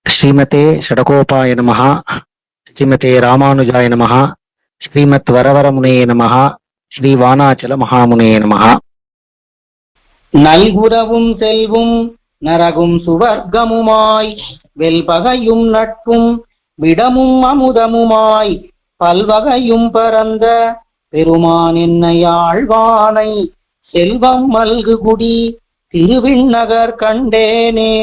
ஸ்ரீமதே ஷடகோபாய நமஹ. ஸ்ரீமதே ராமானுஜாய நமஹ. ஸ்ரீமத் வரவரமுனே நமஹ. ஸ்ரீ வானாச்சல மகாமுனே நமஹ. நல்குரவும் செல்வும் நரகும் சுவர்க்கமுமாய் வெல்பகையும் நட்பும் விடமும் அமுதமுமாய் பல்வகையும் பரந்த பெருமான் என்னையாழ்வானை செல்வம் மல்குகுடி திருவிண்ணகர் கண்டேனே.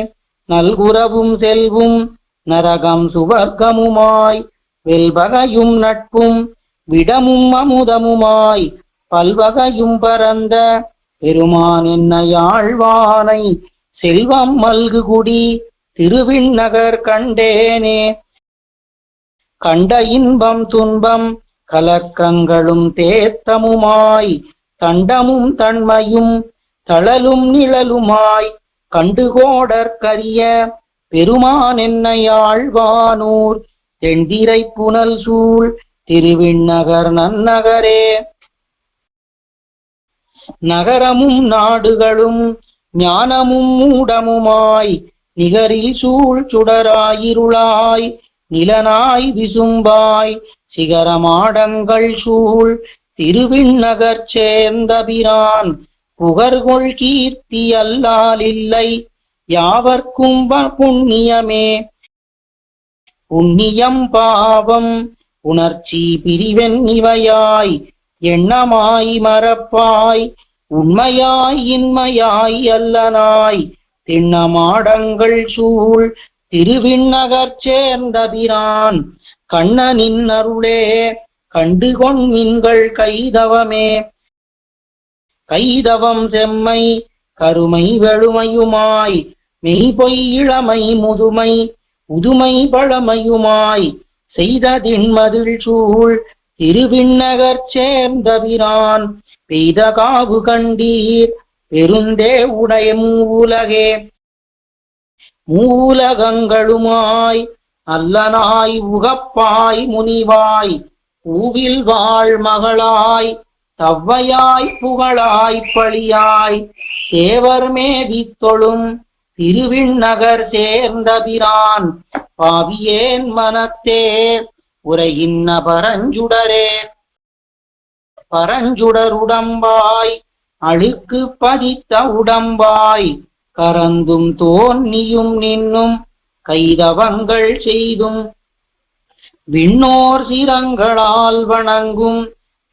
நல்குரவும் செல்வும் நரகம் சுவர்க்கமுமாய் வெல்பகையும் நட்பும் விடமும் அமுதமுமாய் பல்வகையும் பரந்த பெருமான் என்னையாழ்வானை செல்வம் மல்குகுடி திருவிண்ணகர் கண்டேனே. கண்ட இன்பம் துன்பம் கலக்கங்களும் தேத்தமுமாய் தண்டமும் தன்மையும் தளலும் நிழலுமாய் கண்டுகோடற்கரிய பெருமான் என்னையாழ்வானூர் தென்திரை புனல் சூழ் திருவிண்ணகர் நன்னகரே. நகரமும் நாடுகளும் ஞானமும் மூடமுமாய் நிகரில் சூழ் சுடராயிருளாய் நிலனாய் விசும்பாய் சிகரமாடங்கள் சூழ் திருவிண்ணகர் சேர்ந்தபிரான் புகர்கொள் கீர்த்தி அல்லால் இல்லை யாவர்க்கும் புண்ணியமே. புண்ணியம் பாவம் உணர்ச்சி பிரிவென் இவையாய் எண்ணமாய் மறப்பாய் உண்மையாய் இன்மையாய் அல்லனாய் திண்ணமாடங்கள் சூழ் திருவிண்ணகர் சேர்ந்தபிரான் கண்ணனின் அருளே கண்டுகொண்மின்கள் கைதவமே. கைதவம் செம்மை கருமை வெளுமையுமாய் மெய்பொய் இளமை முதுமை உதுமை பழமையுமாய் செய்த திண்மதில் சூழ் திருவிண்ணகர் சேர்ந்தபிரான் பெய்த காவு கண்டீர் பெருந்தே உடைய மூலகே. மூலகங்களுமாய் அல்லனாய் உகப்பாய் முனிவாய் பூவில் வாழ் மகளாய் தவ்வையாய் புகழாய் பழியாய் தேவர் மேவித்தொழும் திருவிண்ணகர் சேர்ந்தபிரான் பாவியேன் மனத்தே உரையின்ன பரஞ்சுடரே. பரஞ்சுடர் உடம்பாய் அழுக்கு பதித்த உடம்பாய் கரந்தும் தோன்னியும் நின்னும் கைதவங்கள் செய்தும் விண்ணோர் சிரங்களால் வணங்கும்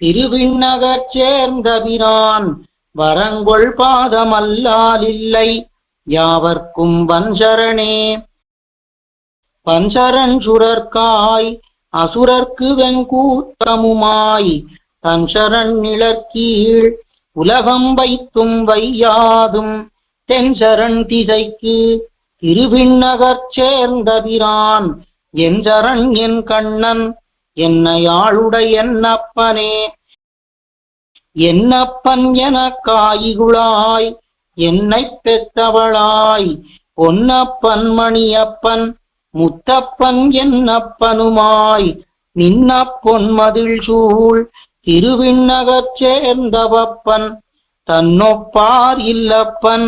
திருவிண்ணகர் சேர்ந்தபிரான் வரங்கொள் பாதமல்லால் இல்லை யாவர்க்கும் வஞ்சரணே. பஞ்சரன் சுரர்காய் அசுரர்க்கு வெங்கூத்தமுமாய் தஞ்சரன் நிழற்கீழ் உலகம் வைத்தும் வையாதும் தென்சரண் திசைக்கு திருவிண்ணகர் சேர்ந்தபிரான் என்சரண் என் கண்ணன் என்னையாளுடைய என்னப்பனே. என்னப்பன் எனக்காயிகுளாய் என்னை பெற்றவளாய் பொன்னப்பன் மணியப்பன் முத்தப்பன் என்னப்பனுமாய் நின்ன பொன்மதில் சூழ் திருவிண்ணகர் சேர்ந்தவப்பன் தன்னொப்பார் இல்லப்பன்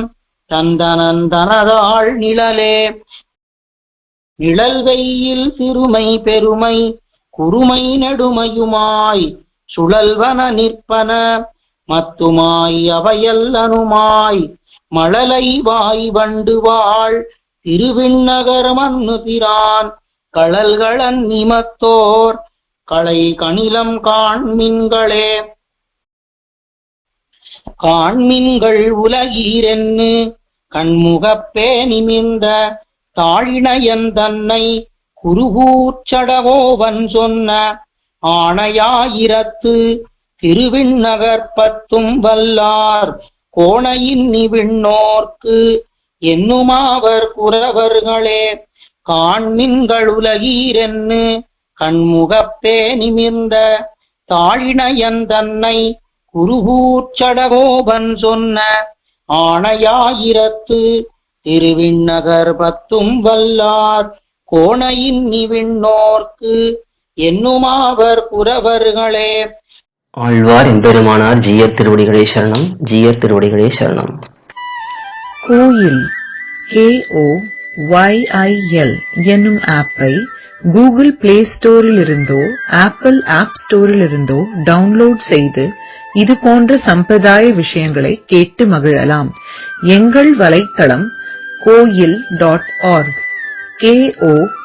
தந்தனந்தனதாள் நிழலே. நிழல் வெயில் சிறுமை பெருமை குறுமை நெடுமையுமாய் சுழல்வன நிற்பன மத்துமாய் அவையல்லனுமாய் மழலை வாய் வண்டு வாழ் திருவிண்ணகர் மன்னு பிரான் கழல்களன் நிமத்தோர் களை கணிலம் காண்மின்களே. காண்மின்கள் உலகீரென்னு கண்முகப்பே நிமிர்ந்த தாழினையன் தன்னை குருகூர்ச்சடகோவன் சொன்ன ஆணையாயிரத்து திருவிண்ணகர் பத்தும் வல்லார் கோணையின் நிவிண்ணோர்க்கு என்னுமாவர் குறவர்களே. காண்மின்கள் உலகீரென்னு கண்முகப்பே நிமிர்ந்த தாழினையன் தன்னை குருகூர்ச்சடகோபன் சொன்ன ஆணையாயிரத்து திருவிண்ணகர் பத்தும் வல்லார் கோணையின் நிவிண்ணோர்க்கு என்னுமாவர் குறவர்களே. ஆழ்வார் எம்பெருமானார் ஜீயர் திருவடிகளே சரணம். ஜீயர் திருவடிகளே சரணம். கோயில் KO YIL என்னும் ஆப்பை கூகுள் பிளே ஸ்டோரில் இருந்தோ ஆப்பிள் ஆப் ஸ்டோரில் இருந்தோ டவுன்லோட் செய்து இது போன்ற சம்பிரதாய விஷயங்களை கேட்டு மகிழலாம். எங்கள் வலைத்தளம் koyil.org KOYIL.org